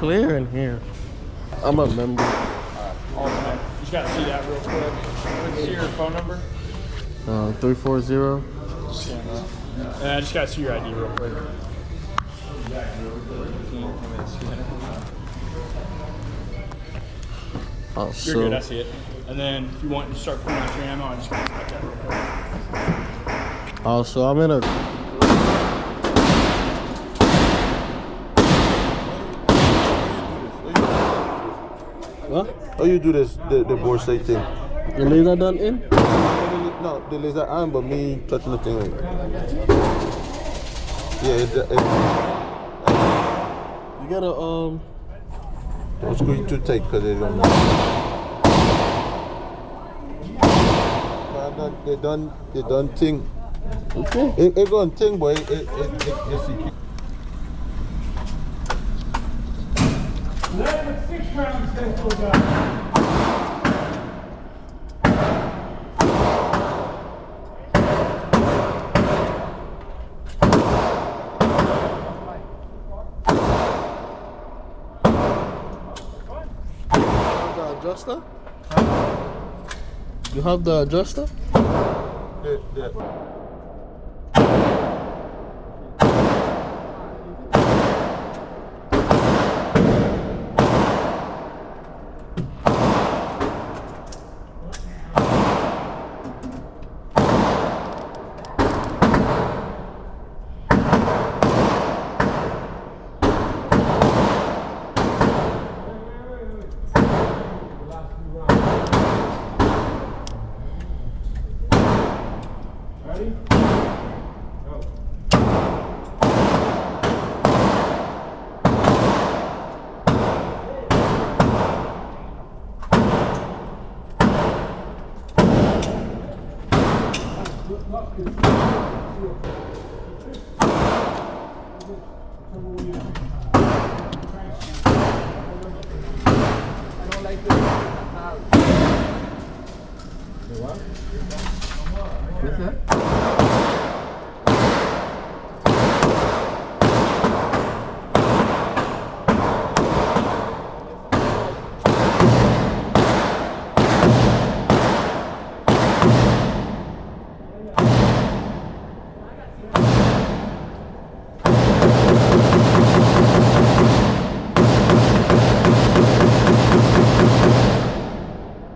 clear in here. I'm a member. Alright, just gotta see that real quick. See your phone number? 340. I just gotta see your ID real quick. Oh, You're so good, I see it. And then if you want to start pulling out your ammo, I just gotta inspect that real quick. oh, so I'm in a. What? How you do this, the board state thing? The laser done in? No, the laser on, but me touching the thing. Yeah, You gotta don't squeeze too tight because they don't. They done thing. Okay. It gonna thing, boy. It adjuster? You have the adjuster? yeah.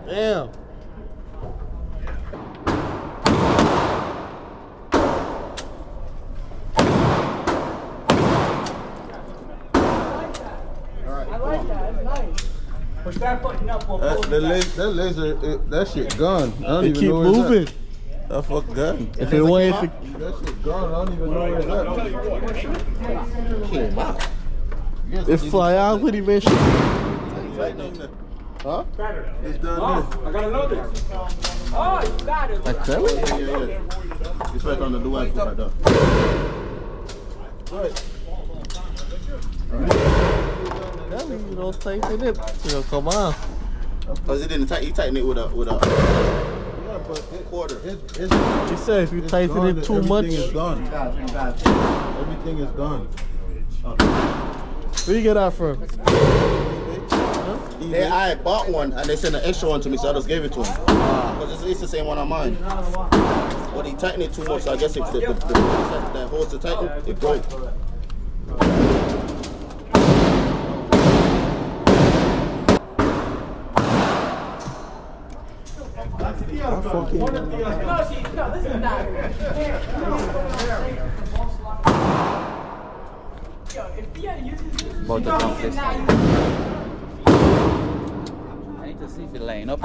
Damn. Push that button up. That laser, that shit gone. I don't It even keep know where moving. it's at. That fuck gone. If it went, if it, That shit gone. I don't even know where it's at. it fly out with him, shit. Huh? It's done I gotta load it. Oh, you got it. Like that? Yeah. It's right on the device right there. Right. You don't tighten it. It'll come off. Cause it didn't tighten. You tighten it with a Yeah, but quarter. He said if you tighten it too much. Everything is gone. Everything is gone. Where you get that from? I bought one and they sent an extra one to me, so I just gave it to him. Because it's the same one on mine. But he tightened it too much, so I guess if the that holds the tighten, it broke. About to dump this. I need to see if it's laying up.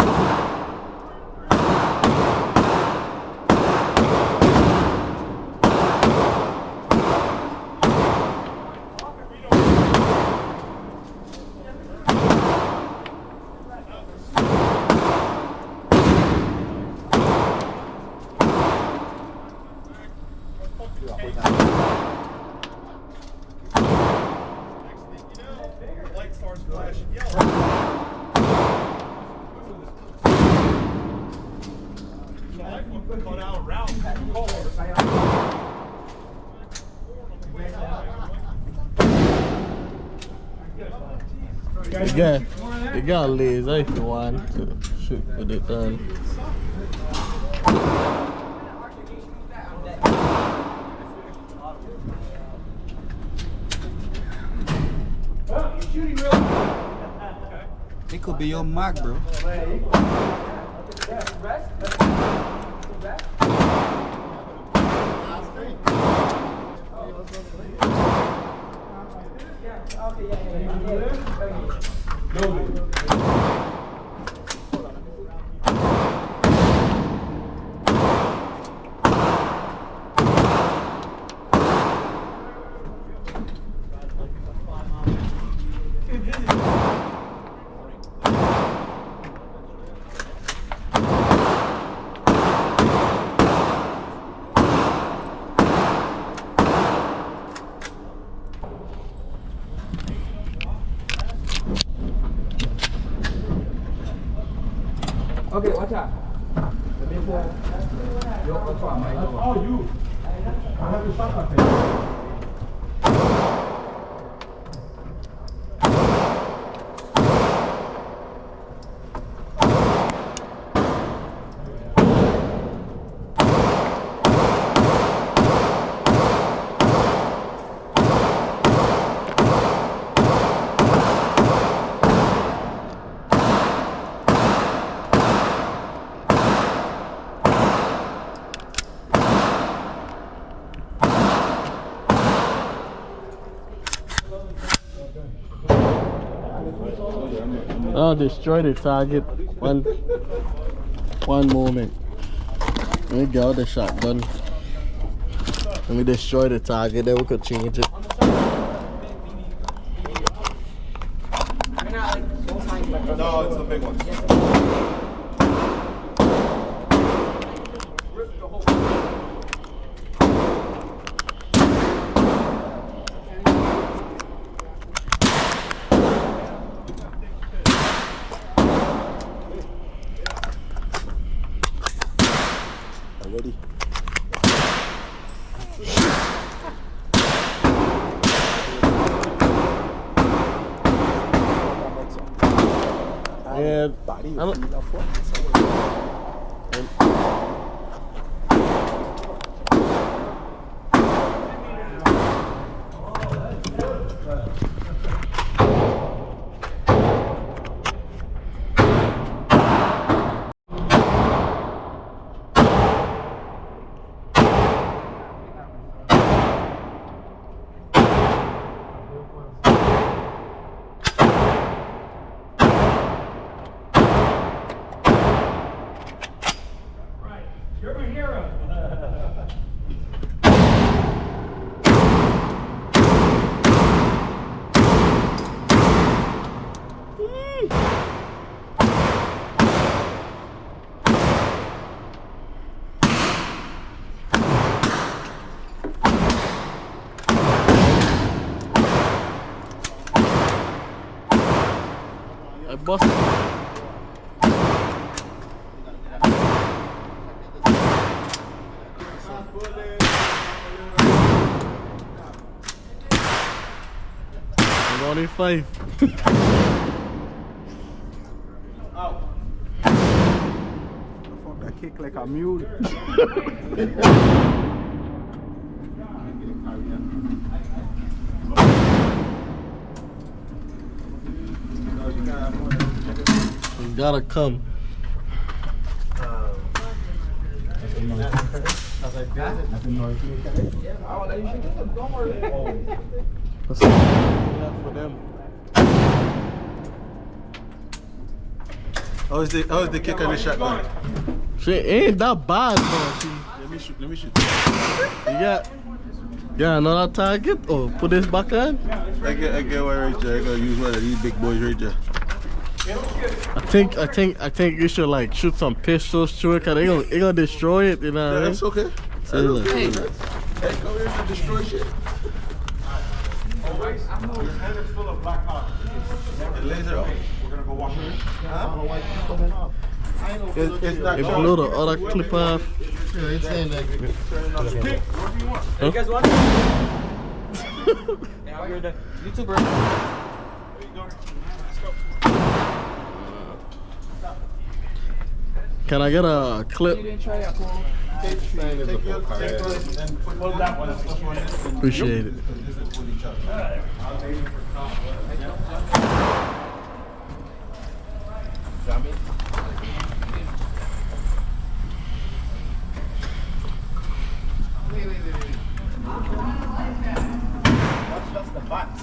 You got laser if you want to shoot with it on. It could be your mark, bro. Okay, watch out. Oh, you. I have your shot up there. I'll destroy the target one moment. Let me get out the shotgun. Let me destroy the target, then we could change it. No, it's the big one. Ready? Yeah, You're my hero. I busted. I'm only 5. That kick like a mule. You gotta come. What's for them? How's the kick on the shotgun? Shit ain't that bad, bro. Let me shoot. You got another target? Oh, put this back on? I get one right there. I gotta use one of these big boys right there. I think you should like shoot some pistols through it, cause they gonna destroy it, you know. Yeah, that's okay. So, look. Hey, go here and destroy shit. Your hand is full of black hot. Laser off. We're gonna go wash it. It's not If blow the other clip off. Pick, whatever you want. Huh? You guys want? Yeah, we're the YouTuber. There you go. Can I get a clip? Hold that one. That's the one. Appreciate it. That's the box.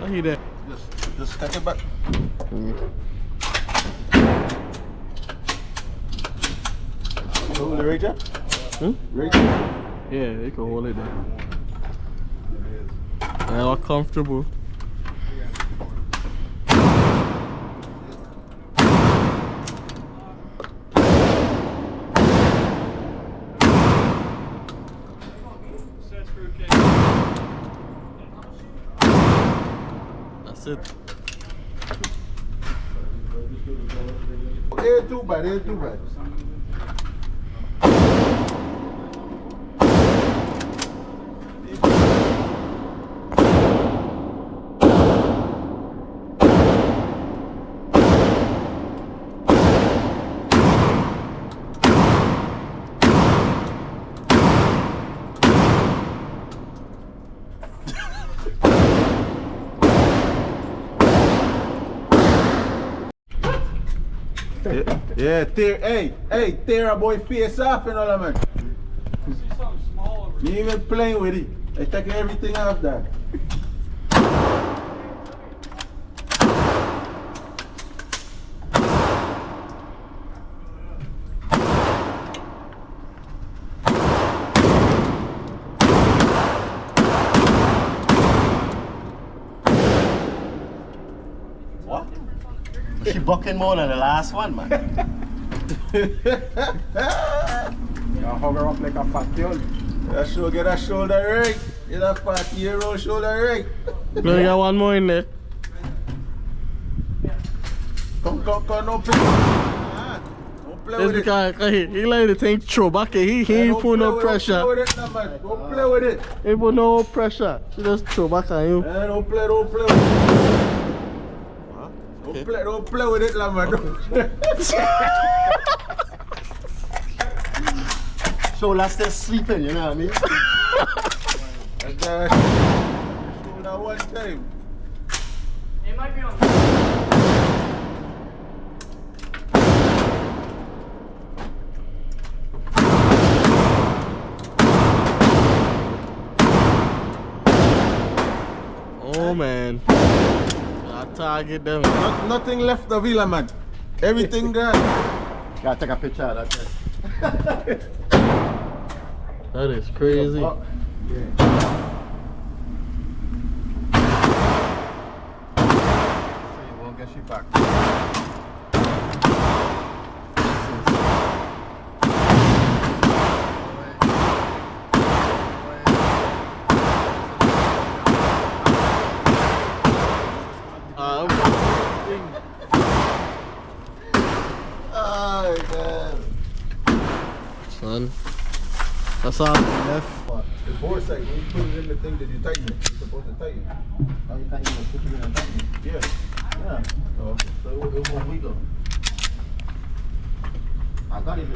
I hear that. Just take it back. Hold it right there. Right there. Yeah, they can hold it there. They are comfortable. That's it. Ain't too bad, ain't too bad. Yeah, tear a boy face off and all that, man. You even playing with it. I taking everything off that. What? She bucking more than the last one, man. You hug her up like a fat girl. Get that shoulder right. Get that 40-year-old shoulder right. We got one more in there. Come, don't play. Don't play It's with it. because he let the thing throw back. He ain't put no pressure. Don't play with it, no, man. Don't play with it. He put no pressure. He just throw back on you. Don't play with it. Don't play with it, la, man. Shoulder still sleeping, you know what I mean? Shoulder one time. It might be on. Oh man. I target them. Nothing left of Villa, man. Everything gone. Gotta take a picture of that. That is crazy. Yeah. You won't get shit back. Oh, man. Son. That's all left. The board side, when you put it in the thing, did you tighten it? You're supposed to tighten it. Oh, you can't even put it in and tighten it. Yeah. Yeah. Oh. So it won't wiggle. I got it.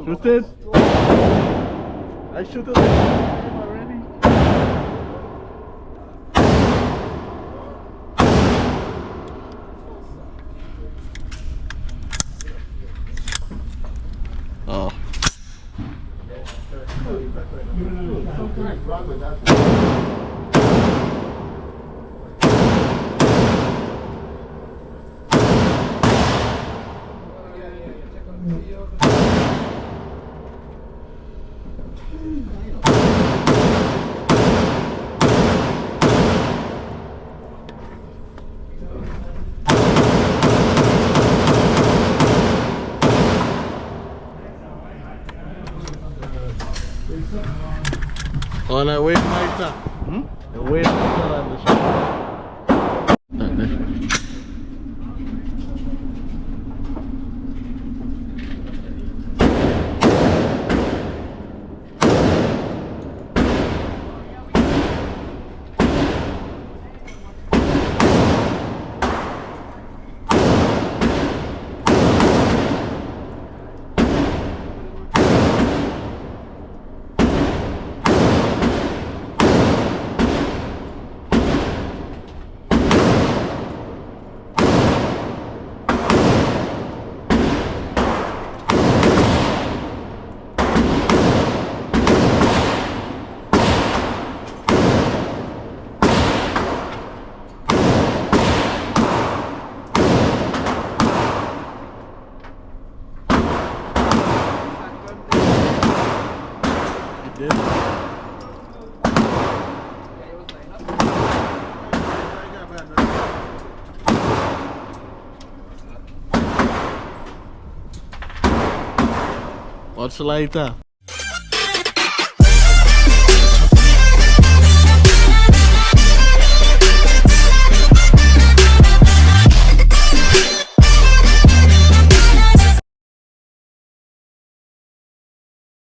Shoot it. I shoot it already. Oh. On that way lighter. The way lighter on the shop. Watch the lighter.